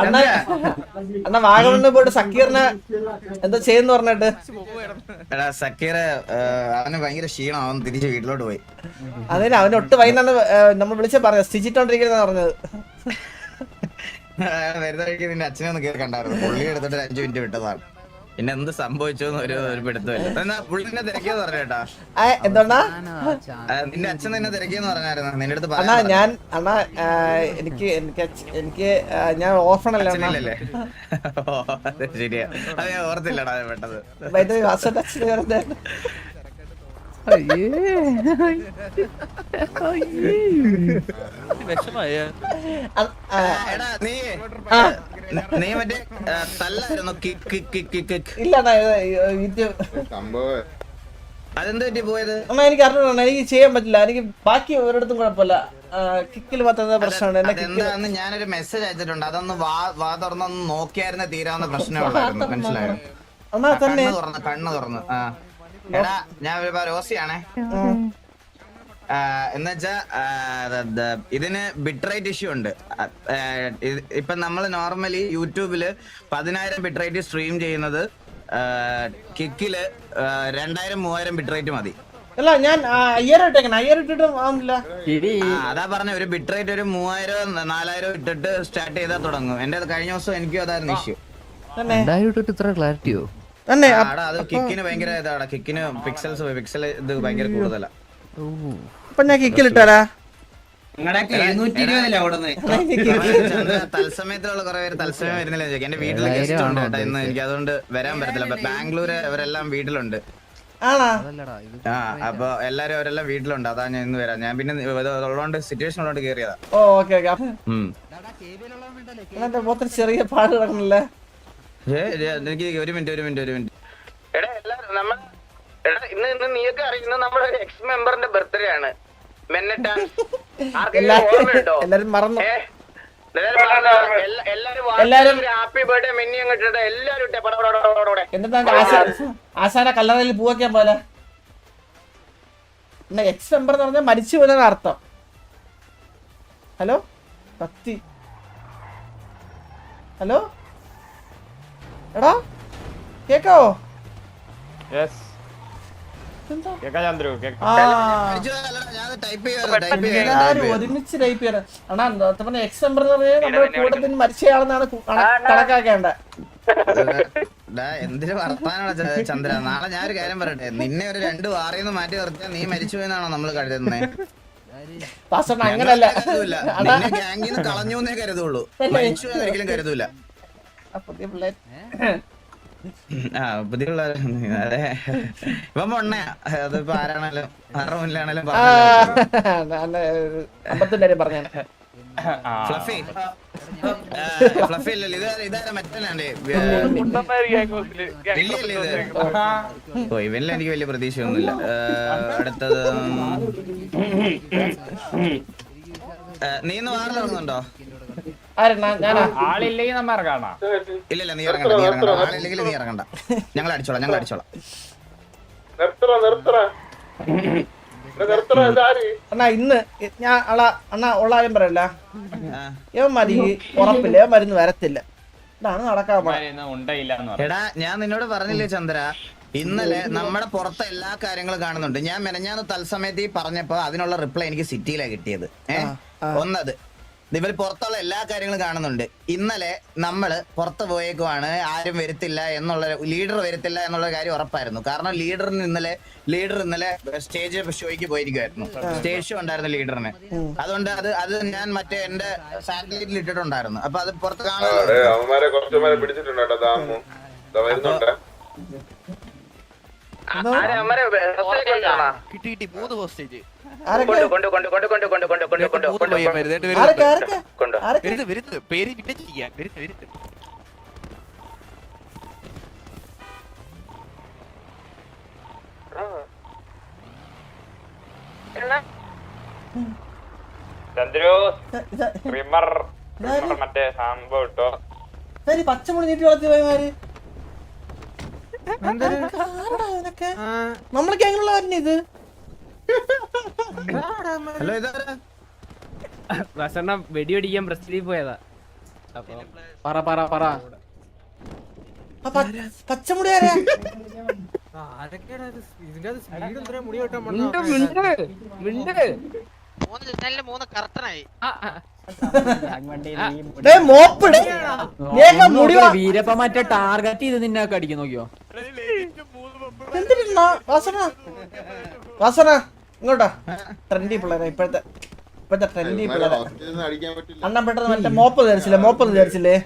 അണ്ണ വാഗമണ്ണ് പോയിട്ട് സക്കീറിനെ എന്താ ചെയ്യുന്ന പറഞ്ഞിട്ട് എടാ സക്കീർ അവന് ഭയങ്കര ക്ഷീണം, അവൻ തിരിച്ച് വീട്ടിലോട്ട് പോയി. അതിന് അവന് ഒട്ട് വൈകുന്നേരം നമ്മൾ വിളിച്ച പറഞ്ഞത് സ്റ്റിച്ചിട്ടോണ്ടിരിക്കുന്ന പറഞ്ഞത്. വരുന്ന വഴിക്ക് നിന്റെ അച്ഛനെ ഒന്ന് കയറി കണ്ടായിരുന്നു, പുള്ളി എടുത്തിട്ട് 5 മിനിറ്റ് വിട്ടതാണ്. പിന്നെ എന്ത് സംഭവിച്ചോന്ന് ഒരു പിടുത്തമില്ല. എന്നാ പുള്ളി നിന്നെ തിരക്കിയെന്ന് പറഞ്ഞേട്ടാ. എന്താ നിന്റെ അച്ഛൻ നിന്നെ തിരക്കിയെന്ന് പറഞ്ഞായിരുന്നു നിന്റെ അടുത്ത്. അണ്ണാ ഞാൻ അണ്ണാ എനിക്ക് ഞാൻ ഓർഫണല്ലേ ശരിയാ, അത് ഞാൻ ഓർത്തില്ലടാ പെട്ടത്. നീ മറ്റേ തല്ലായിരുന്നു അതെന്ത് പറ്റി പോയത്? എനിക്ക് അറിഞ്ഞ എനിക്ക് ചെയ്യാൻ പറ്റില്ല, എനിക്ക് ബാക്കി ഒരിടത്തും കുഴപ്പമില്ല, കിക്കിൽ മാത്രം പ്രശ്നമാണ്. എന്താന്ന് ഞാനൊരു മെസ്സേജ് അയച്ചിട്ടുണ്ട്, അതൊന്ന് വാ തുറന്നൊന്ന് നോക്കിയായിരുന്നേ തീരാവുന്ന പ്രശ്നമുള്ളായിരുന്നു. മനസ്സിലായോ? കണ്ണ് തുറന്ന്. എടാ ഞാൻ ഒരു റോസിയാണേ. എന്നുവെച്ചാ ഇതിന് ബിട്രേറ്റ് ഇഷ്യൂ ഉണ്ട്. ഇപ്പൊ നമ്മള് നോർമലി യൂട്യൂബില് 10,000 ബിട്രേറ്റ് സ്ട്രീം ചെയ്യുന്നത് കിക്കില് 2,000-3,000 ബിട്രേറ്റ് മതി. അല്ല ഞാൻ 5,000 ഇട്ടേക്കണം, 5,000 ഇട്ടിട്ടും ആവുന്നില്ല. അതാ പറഞ്ഞ ഒരു ബിട്രേറ്റ് ഒരു 3,000-4,000 ഇട്ടിട്ട് സ്റ്റാർട്ട് ചെയ്താൽ തുടങ്ങും. എന്റെ കഴിഞ്ഞ ദിവസം എനിക്കും അതായിരുന്നു ഇഷ്യൂ. ഇത്ര ക്ലാരിറ്റിയോ? അത് കിക്കിന് ഭയങ്കര ഇതാടാ, കിക്കിന് പിക്സൽ ഇത് ഭയങ്കര കൂടുതലാ. അപ്പൊ ഞാൻ കിക്കിലിട്ടാലാ? തത്സമയത്തിലുള്ള കുറെ പേര് തത്സമയം വരുന്നില്ല. എന്റെ വീട്ടിൽ ഗസ്റ്റ് ഉണ്ട് കേട്ടോ ഇന്ന്, എനിക്ക് അതുകൊണ്ട് വരാൻ പറ്റത്തില്ല. ബാംഗ്ലൂര് അവരെല്ലാം വീട്ടിലുണ്ട്. അപ്പൊ അവരെല്ലാം വീട്ടിലുണ്ട്, അതാ ഞാൻ ഇന്ന് വരാം. ഞാൻ പിന്നെ ഉള്ളതുകൊണ്ട് സിറ്റുവേഷൻ ഉള്ളതുകൊണ്ട് കേറിയതാ. ചെറിയ പാട് കിടക്കണല്ലേ. എനിക്ക് ഒരു മിനിറ്റ്. എടാ ഇന്ന് നീയൊക്കെ അറിയുന്നത് നമ്മുടെ എക്സ് മെമ്പറിന്റെ ബർത്ത്ഡേ ആണ്. എല്ലാരും മറന്നു. എല്ലാരും ഹാപ്പി ബർത്ത്ഡേ മെന്നി അങ്ങോട്ട് എല്ലാരും എന്നിട്ട് ആശാന കല്ലറയിൽ പൂവയ്ക്കാൻ പോലെ. എക്സ് മെമ്പർ എന്ന് പറഞ്ഞാൽ മരിച്ചു പോലെയാണ് അർത്ഥം. ഹലോ കത്തി, ഹലോ എടാ കേക്കാവോ? എല്ലാരും ഒരുമിച്ച് ടൈപ്പ് ചെയ്യണം. അണ്ണാ എക്സ് മെമ്പർ എന്ന് പറഞ്ഞാൽ നമ്മുടെ കൂട്ടത്തിൽ മരിച്ചയാളെന്നാണ് കണക്കാക്കേണ്ട. എന്തിനു വർത്താനാണ് ചന്ദ്ര? നാളെ ഞാനൊരു കാര്യം പറയട്ടെ, നിന്നെ ഒരു 2 വാറിന്ന് മാറ്റി നിർത്തിയാൽ നീ മരിച്ചു പോയെന്നാണോ നമ്മൾ കരുതുന്നത്? അങ്ങനല്ല, ഗ്യാങ്ങിന്ന് കളഞ്ഞു എന്നേ കരുതുള്ളൂ, മരിച്ചു ഒരിക്കലും കരുതൂല. പുതിയ അതെ ഇവൻ പൊണ്ണയാ. അതിപ്പോ ആരാണേലും ആരുടെ മുന്നിലാണേലും പറഞ്ഞ ഫ്ലഫി അല്ലല്ലോ ഇതാരാ മറ്റല്ലേ? ഇവനിൽ എനിക്ക് വലിയ പ്രതീക്ഷയൊന്നുമില്ല. അടുത്തത് നീ ഇന്ന് വാറിലിറങ്ങുന്നുണ്ടോ? ആളില്ലെങ്കിൽ നമ്മ ഇറങ്ങാണോ? ഇല്ല നീ ഇറങ്ങണ്ട. ആളില്ലെങ്കിൽ നീ ഇറങ്ങണ്ട, ഞങ്ങൾ അടിച്ചോളാം. അണ്ണാ ഇന്ന് ഞാൻ അണ്ണാ ഉള്ള കാര്യം പറയല്ല, ഇവൻ മതി ഉറപ്പില്ല, ഇവൻ മരുന്ന് വരത്തില്ല. ഇതാണ് നടക്കാൻ. എടാ ഞാൻ നിന്നോട് പറഞ്ഞില്ലേ ചന്ദ്ര, ഇന്നലെ നമ്മുടെ പുറത്തെ എല്ലാ കാര്യങ്ങളും കാണുന്നുണ്ട്. ഞാൻ മെനഞ്ഞാന്ന് തത്സമയത്ത് പറഞ്ഞപ്പോ അതിനുള്ള റിപ്ലൈ എനിക്ക് സിറ്റിയിലാണ് കിട്ടിയത്. ഒന്നത് ഇവർ പുറത്തുള്ള എല്ലാ കാര്യങ്ങളും കാണുന്നുണ്ട്. ഇന്നലെ നമ്മള് പുറത്ത് പോയേക്കുവാണ്, ആരും വരത്തില്ല എന്നുള്ള, ലീഡർ വരത്തില്ല എന്നുള്ള കാര്യം ഉറപ്പായിരുന്നു. കാരണം ലീഡർ ഇന്നലെ സ്റ്റേജ് ഷോയ്ക്ക് പോയിരിക്കുമായിരുന്നു. സ്റ്റേജ് ഷോ ഉണ്ടായിരുന്നു ലീഡറിന്. അതുകൊണ്ട് അത് ഞാൻ മറ്റേ എന്റെ സാറ്റലൈറ്റിൽ ഇട്ടിട്ടുണ്ടായിരുന്നു. അപ്പൊ അത് പുറത്ത് കാണാൻ മറ്റേ സംഭവം ഇട്ടോ പച്ചമുളി നീട്ടി വളർത്തി പോയമാര് നമ്മളൊക്കെ എങ്ങനെയുള്ള ഇത് വെടി അടിക്കാൻ ബ്രസീലിൽ പോയതാ. പറ പറ പറ പച്ചമുടി ആരാ? വീരപ്പ മറ്റേ ടാർഗറ്റ് ചെയ്ത് നിന്നൊക്കെ അടിക്കും നോക്കിയോ. വാസന ഇങ്ങോട്ടാ. ട്രെൻഡി പിള്ളേരാ ഇപ്പോഴത്തെ ട്രെൻഡി പിള്ളേരാ. അണ്ണൻ പെട്ടെന്ന് മറ്റേ മോപ്പ് ധരിച്ചില്ലേ?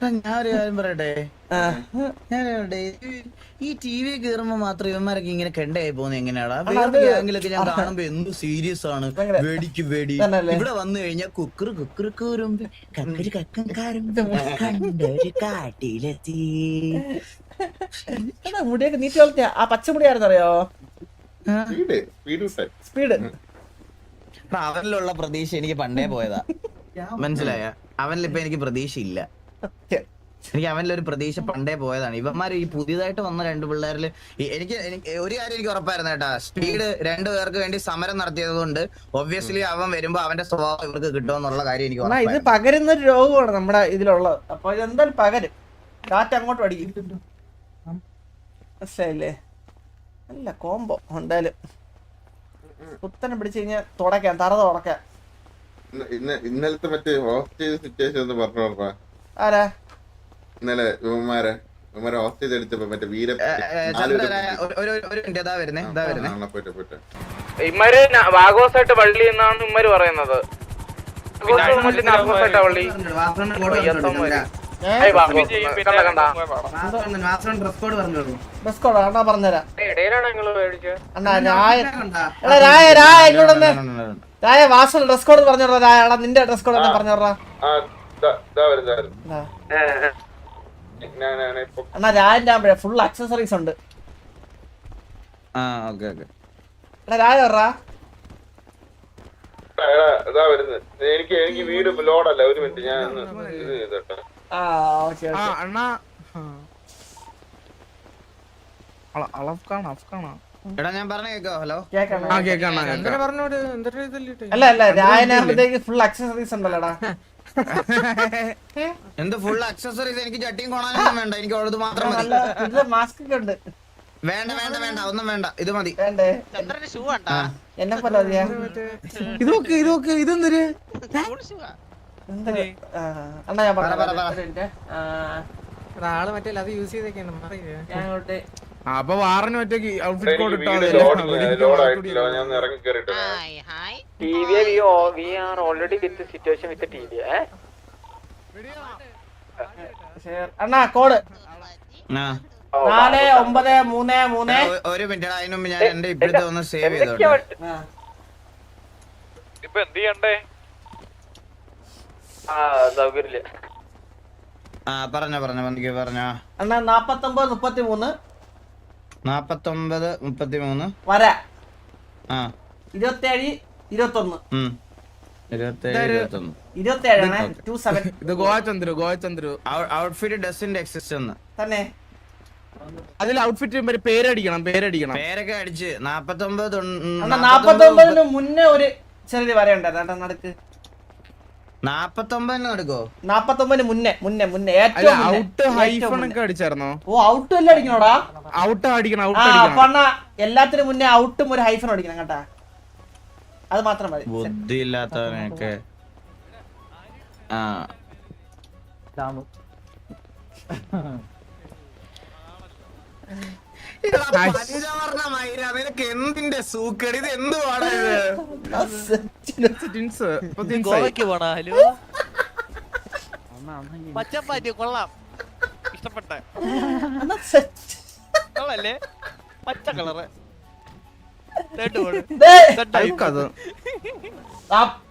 ഞാൻ ഒരു കാര്യം പറയട്ടെ, ഈ ടി വി കേറുമ്പോ മാത്രം ഇവന്മാരൊക്കെ ഇങ്ങനെ കെണ്ടായി പോകുന്നത് എങ്ങനെയാടാ? വേറെ ഗ്യാങ്ങിലൊക്കെ ഞാൻ കാണുമ്പോ എന്ത് സീരിയസ് ആണ്, വെടിക്ക് വെടി. ഇവിടെ വന്നു കഴിഞ്ഞാൽ കുക്കറ് കൂരുമ്പോ കക്കര് കക്കൻകാരും കണ്ടൊരു കാട്ടിലെത്തി. മുടിയൊക്കെ നീട്ടി വളർത്തിയ ആ പച്ചമുടി ആരെന്നറിയോ? സ്പീഡ്. അവനിലുള്ള പ്രതീക്ഷ എനിക്ക് പണ്ടേ പോയതാ, മനസ്സിലായ? അവനിലിപ്പോ എനിക്ക് പ്രതീക്ഷ ഇല്ല. എനിക്ക് അവനിലൊരു പ്രതീക്ഷ പണ്ടേ പോയതാണ്. ഇവന്മാര് ഈ പുതിയതായിട്ട് വന്ന രണ്ട് പിള്ളേരില് എനിക്ക് ഒരു കാര്യം എനിക്ക് ഉറപ്പായിരുന്നു കേട്ടാ. സ്പീഡ് രണ്ടുപേർക്ക് വേണ്ടി സമരം നടത്തിയത് കൊണ്ട് ഒബ്വിയസ്ലി അവൻ വരുമ്പോ അവന്റെ സ്വഭാവം ഇവർക്ക് കിട്ടുമെന്നുള്ള കാര്യം എനിക്ക് ഇത് പകരുന്ന ഒരു രോഗമാണ് നമ്മുടെ ഇതിലുള്ളത്. അപ്പൊ ഇതെന്തായാലും പകരും, കാറ്റ് അങ്ങോട്ട് അടിക്കും. മനസ്സിലായില്ലേ? അല്ല കോംബോ എന്തായാലും കുത്തനെ പിടിച്ചു കഴിഞ്ഞാൽ തുടക്കാം, തറ തുടക്കാം. ഇന്നലത്തെ മറ്റേ ഹോസ്റ്റേജ് സിറ്റുവേഷൻ ഒന്ന് പറഞ്ഞു. ആരാ ഇന്നലെ ഇവന്മാരെ ഹോസ്റ്റേജ് അടിച്ചപ്പോ മറ്റേ വീര ഇമ്മര് വാഗോസായിട്ട് വള്ളി എന്നാണ് ഇമ്മര് പറയുന്നത്. പറഞ്ഞുതരാം. രായ വാസൽ ഡ്രസ് കോഡ് പറഞ്ഞോടാ. രായ നിന്റെ ഡ്രസ് കോഡ് എന്താ പറഞ്ഞോടാ? എന്നാ രായന്റെ ഫുൾ അക്സസറീസ് ഉണ്ട്. രായ പറ. എനിക്ക് വീട് ലോഡല്ല. ഒരു മിനിറ്റ് ഞാൻ ഇത് ചെയ്തോട്ടെ. എടാ ഞാൻ പറഞ്ഞ കേക്കോ? ഹലോ അല്ല രായനാകുമ്പത്തേക്ക് ഫുൾ അക്സസറീസ് ഉണ്ടല്ലോടാ. എന്ത് ഫുൾ അക്സസറീസ്? എനിക്ക് ചട്ടിയും കൊണാനൊന്നും വേണ്ട, എനിക്ക് ഉള്ളത് മാത്രം മതി. മാസ്ക് ഒക്കെ ഉണ്ട്. വേണ്ട വേണ്ട വേണ്ട, ഒന്നും വേണ്ട, ഇത് മതി. വേണ്ടേ? എന്നെ പോലെ ഇതൊന്നൊരു അണ്ണാ ഞാൻ പറഞ്ഞു. ആള് മറ്റേ അത് യൂസ് ചെയ്തൊക്കെയാണ്. അപ്പൊ വാറിന് മറ്റേ ഔട്ട്ഫിറ്റ് കോഡ് ഇട്ടാ ഞാൻ ഇറങ്ങി കേറിട്ട് അണ്ണാ കോഡ് 4933. ഒരു മിനിറ്റ്, അതിന് മുമ്പ് ഞാൻ എന്റെ ഇപ്പോഴത്തെ ഒന്ന് സേവ് ചെയ്തോട്ടെ. ഇപ്പൊ എന്ത് ചെയ്യണ്ടേ? സൗകര്യ പറഞ്ഞോ പറഞ്ഞോ. അണ്ണാ 4933 4933 വര 27 27 ഇത് ഗോവചന്ദ്രു ഔട്ട്ഫിറ്റ് ഡസന്റ് എക്സിസ്റ്റ് എന്ന് തന്നെ. അതിൽ ഔട്ട്ഫിറ്റ് പേരടിക്കണം. പേരൊക്കെ അടിച്ച് 49 മുന്നേ ഒരു ചെറിയ വര ഉണ്ടായിരുന്നു നടുക്ക്. 49 നടക്കോ? 49 മുന്നേ ഔട്ട് ഹൈഫൺ ഒക്കെ അടിച്ചായിരുന്നോ? ഓ ഔട്ട് എല്ലാം അടിക്കണോടാ. ഔട്ട് അടിക്കണം. എല്ലാത്തിനും മുന്നേ ഔട്ടും ഒരു ഹൈഫൺ അടിക്കണം കേട്ടാ. അത് മാത്രം മതി. ബുദ്ധി ഇല്ലാത്തവനൊക്കെ. നിനക്ക് എന്തിന്റെ സൂക്കേട്? ഇത് എന്തുവാണ് ഗോവയ്ക്ക് പോണ. ഹലോ പച്ചപ്പാറ്റി കൊള്ളാം, ഇഷ്ടപ്പെട്ട കൊള്ളല്ലേ? പച്ച കളറ്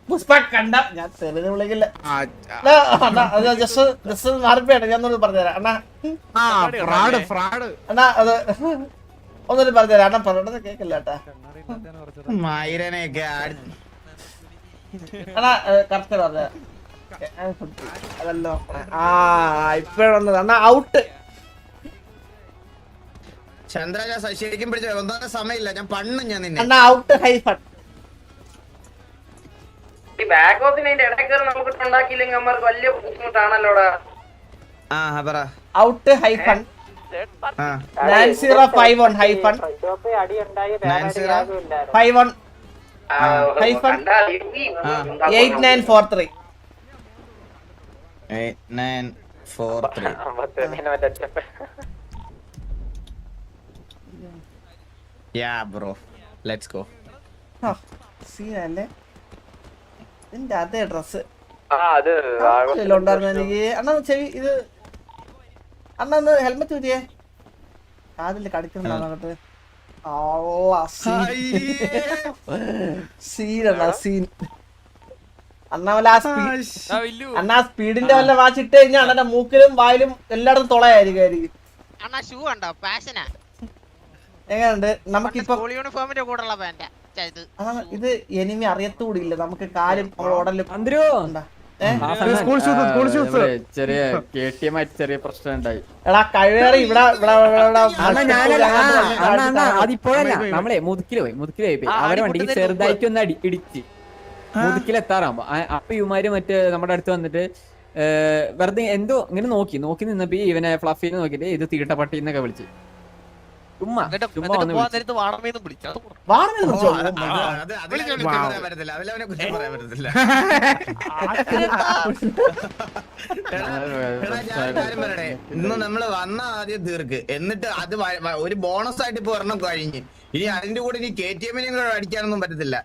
പുഷ്പ കണ്ട ഞാൻ തെളിവ് വിളിക്കില്ല. ജസ്റ്റ് മാറിപ്പോട്ടെ. ഞാൻ ഒന്നും പറഞ്ഞുതരാം അണ്ണാ. അണ്ണാ അത് ഒന്നും പറഞ്ഞുതരാം. അണ്ണാ പറഞ്ഞത് കേക്കില്ല കേട്ടാ. മൈരനെയൊക്കെ അണ്ണാ കറക്റ്റ് പറഞ്ഞ അതല്ലോ. ഇപ്പഴാണ് അണ്ണാ ഔട്ട്. ചന്ദ്ര ശരിക്കും പിടിച്ച സമയമില്ല. ഞാൻ പണ്ണും ഞാൻ നിന്നെ. അണ്ണാ ഔട്ട് ഹൈഫൺ. ബാഗോസിന് അതിന്റെ ഇടയ്ക്ക് നമുക്ക് ഉണ്ടാക്കിയില്ലെങ്കിൽ അമ്മർക്ക് വലിയ ബുദ്ധിമുട്ടാണല്ലോടാ. ആ പറ ഔട്ട് ഹൈഫൺ ആ 9051 hyphen 51 hyphen 8943. 8943 yeah bro let's go. സീനല്ലേ ഇതിന്റെ അതേ ഡ്രസ് അത് ഉണ്ടായിരുന്നു എനിക്ക്. അണ്ണ ചെവി ഇത് അണ്ണ ഒന്ന് ഹെൽമെറ്റ് ഊരിയേ കാതില് കടിക്കുന്നുണ്ടോ സീനാ സീൻ. അണ്ണാ സ്പീഡിന്റെ വല്ല വാച്ച് ഇട്ട് കഴിഞ്ഞാൽ അണ്ണന്റെ മൂക്കിലും വായിലും എല്ലായിടത്തും തുളയായിരിക്കും. അണ്ണാ ഷൂ കണ്ടോ പാഷനാ എങ്ങനെയുണ്ട് നമുക്കിപ്പം സ്കൂൾ യൂണിഫോമിന്റെ കൂടെയുള്ള പാന്റാ ഇത് എനിമി അറിയത്തുകൂടിയില്ല നമുക്ക് കാലും ഉടലും അന്തരോ ഉണ്ടാ. സ്കൂൾ ഷൂസ് ചെറിയ KTM ആയിട്ട് ചെറിയ പ്രശ്നം ഉണ്ടായി. എടാ കഴിവേറി ഇവിടെ അതിപ്പോഴല്ല നമ്മളെ മുതുക്കില് പോയി അവരെ വണ്ടിക്ക് ചെറുതായിട്ട് ഒന്ന് ഇടിച്ച് മുതുക്കിലെത്താറാകുമ്പോ അപ്പൊ ഇവന്മാര് മറ്റേ നമ്മുടെ അടുത്ത് വന്നിട്ട് വെറുതെ എന്തോ ഇങ്ങനെ നോക്കി നിന്നപ്പോ ഇവനെ ഫ്ലഫീനെ നോക്കിട്ട് ഇത് തീട്ടപ്പട്ടി എന്നൊക്കെ വിളിച്ച് ചുമ്മാ വന്ന് വിളിച്ചു. വാണമേന്ന് വിളിച്ചു. ഇന്ന് നമ്മള് വന്ന ആദ്യം തീർക്ക് എന്നിട്ട് അത് ഒരു ബോണസ് ആയിട്ട് ഇപ്പൊ ഒരെണ്ണം കഴിഞ്ഞ് ഇനി അതിന്റെ കൂടെ ഇനി KTM അടിക്കാനൊന്നും പറ്റത്തില്ല.